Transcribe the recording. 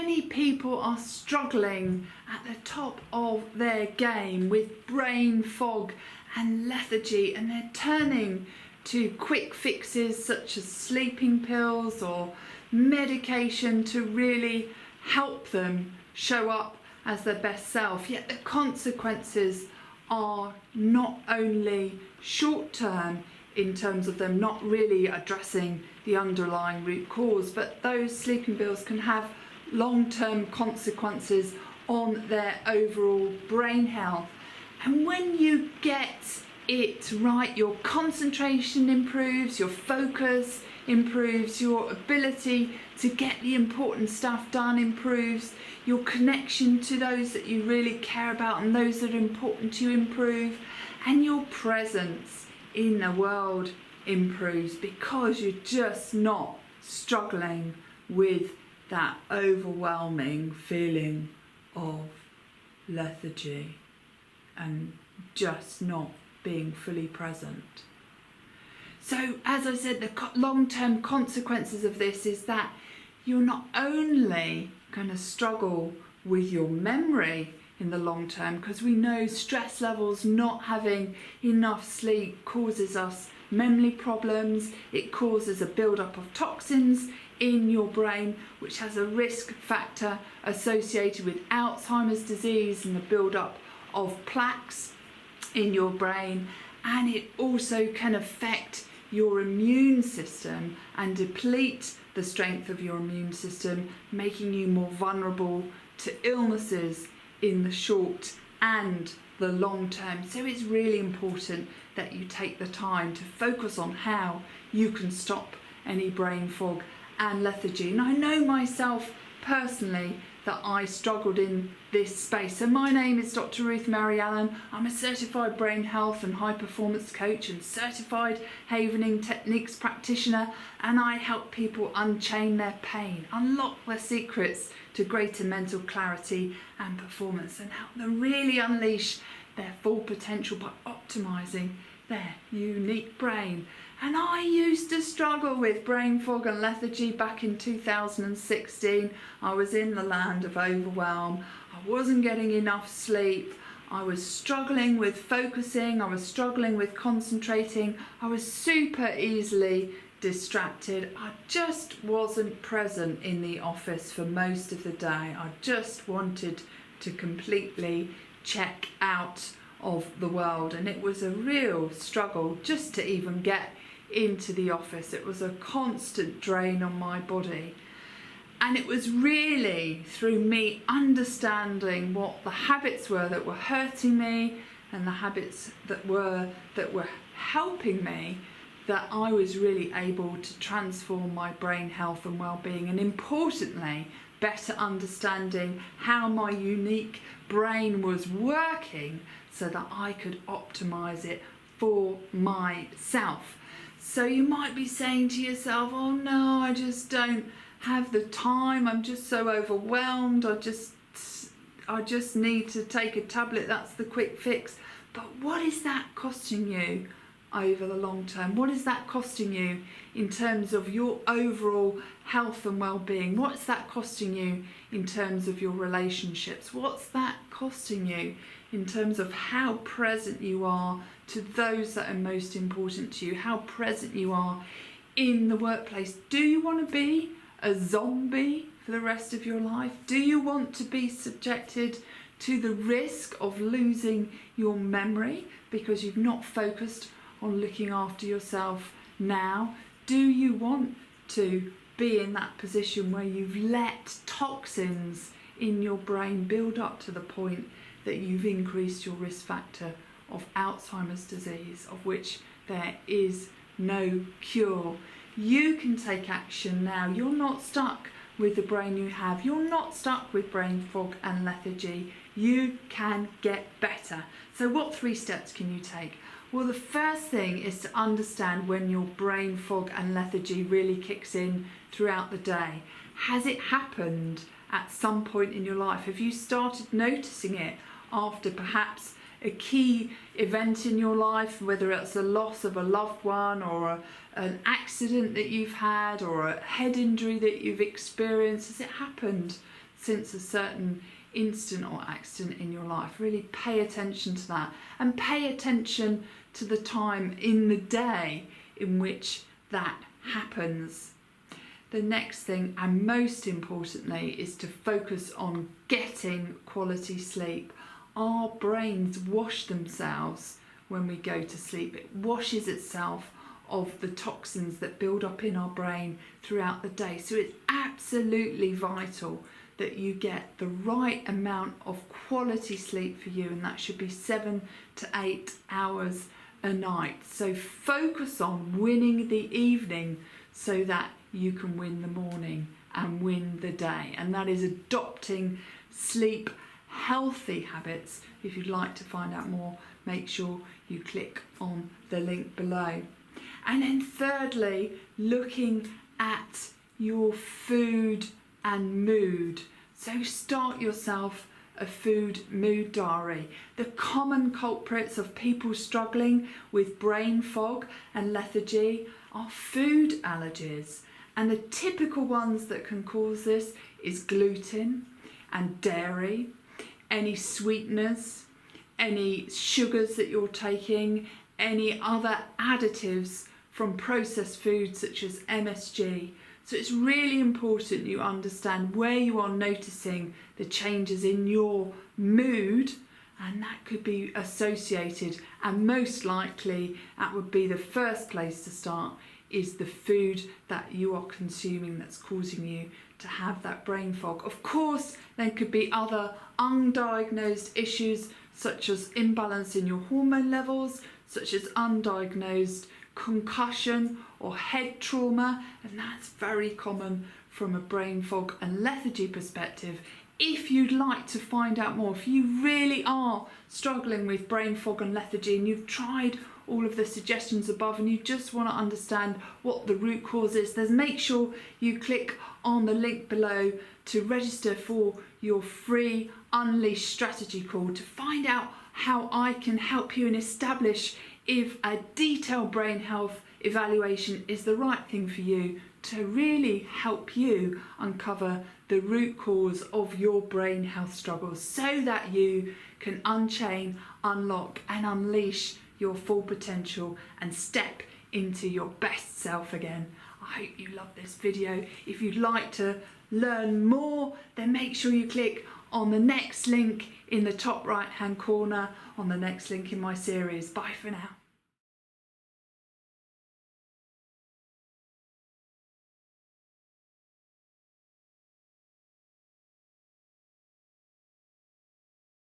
many people are struggling at the top of their game with brain fog and lethargy, and they're turning to quick fixes such as sleeping pills or medication to really help them show up as their best self. Yet the consequences are not only short term in terms of them not really addressing the underlying root cause, but those sleeping pills can have long-term consequences on their overall brain health. And when you get it right, your concentration improves, your focus improves, your ability to get the important stuff done improves, your connection to those that you really care about and those that are important to you improve, and your presence in the world improves because you're just not struggling with that overwhelming feeling of lethargy and just not being fully present. So as I said, the long-term consequences of this is that you're not only going to struggle with your memory in the long term, because we know stress levels, not having enough sleep causes us memory problems. It causes a buildup of toxins in your brain, which has a risk factor associated with Alzheimer's disease and the buildup of plaques in your brain. And it also can affect your immune system and deplete the strength of your immune system, making you more vulnerable to illnesses in the short and the long term. So it's really important that you take the time to focus on how you can stop any brain fog and lethargy. And I know myself personally that I struggled in this space. So my name is Dr. Ruth Mary Allen. I'm a certified brain health and high performance coach and certified Havening techniques practitioner, and I help people unchain their pain, unlock their secrets to greater mental clarity and performance, and help them really unleash their full potential by optimizing their unique brain. And I used to struggle with brain fog and lethargy back in 2016. I was in the land of overwhelm. I wasn't getting enough sleep. I was struggling with focusing. I was struggling with concentrating. I was super easily distracted. I just wasn't present in the office for most of the day. I just wanted to completely check out of the world, and it was a real struggle just to even get into the office. It was a constant drain on my body, and it was really through me understanding what the habits were that were hurting me and the habits that were helping me that I was really able to transform my brain health and well-being, and importantly better understanding how my unique brain was working so that I could optimize it for myself. So you might be saying to yourself, oh no, I just don't have the time, I'm just so overwhelmed, I just need to take a tablet, that's the quick fix. But what is that costing you over the long term? What is that costing you in terms of your overall health and well-being? What's that costing you in terms of your relationships? What's that costing you in terms of how present you are to those that are most important to you, how present you are in the workplace? Do you want to be a zombie for the rest of your life? Do you want to be subjected to the risk of losing your memory because you've not focused on looking after yourself now? Do you want to be in that position where you've let toxins in your brain build up to the point that you've increased your risk factor of Alzheimer's disease, of which there is no cure? You can take action now. You're not stuck with the brain you have. You're not stuck with brain fog and lethargy. You can get better. So what 3 steps can you take? Well, the first thing is to understand when your brain fog and lethargy really kicks in throughout the day. Has it happened at some point in your life? Have you started noticing it after perhaps a key event in your life, whether it's a loss of a loved one or an accident that you've had or a head injury that you've experienced? Has it happened since a certain incident or accident in your life. Really pay attention to that, and pay attention to the time in the day in which that happens. The next thing, and most importantly, is to focus on getting quality sleep. Our brains wash themselves when we go to sleep. It washes itself of the toxins that build up in our brain throughout the day. So it's absolutely vital that you get the right amount of quality sleep for you, and that should be 7 to 8 hours a night. So focus on winning the evening so that you can win the morning and win the day. And that is adopting sleep healthy habits. If you'd like to find out more, make sure you click on the link below. And then thirdly, looking at your food and mood. So start yourself a food mood diary. The common culprits of people struggling with brain fog and lethargy are food allergies. And the typical ones that can cause this is gluten and dairy, any sweeteners, any sugars that you're taking, any other additives from processed foods such as MSG. So it's really important you understand where you are noticing the changes in your mood, and that could be associated, and most likely that would be the first place to start, is the food that you are consuming that's causing you to have that brain fog. Of course, there could be other undiagnosed issues such as imbalance in your hormone levels, such as undiagnosed concussion or head trauma, and that's very common from a brain fog and lethargy perspective. If you'd like to find out more, if you really are struggling with brain fog and lethargy and you've tried all of the suggestions above and you just want to understand what the root cause is, then make sure you click on the link below to register for your free Unleash strategy call to find out how I can help you and establish if a detailed brain health evaluation is the right thing for you to really help you uncover the root cause of your brain health struggles so that you can unchain, unlock and unleash your full potential and step into your best self again. I hope you love this video. If you'd like to learn more, then make sure you click on the next link in the top right hand corner, on the next link in my series. Bye for now.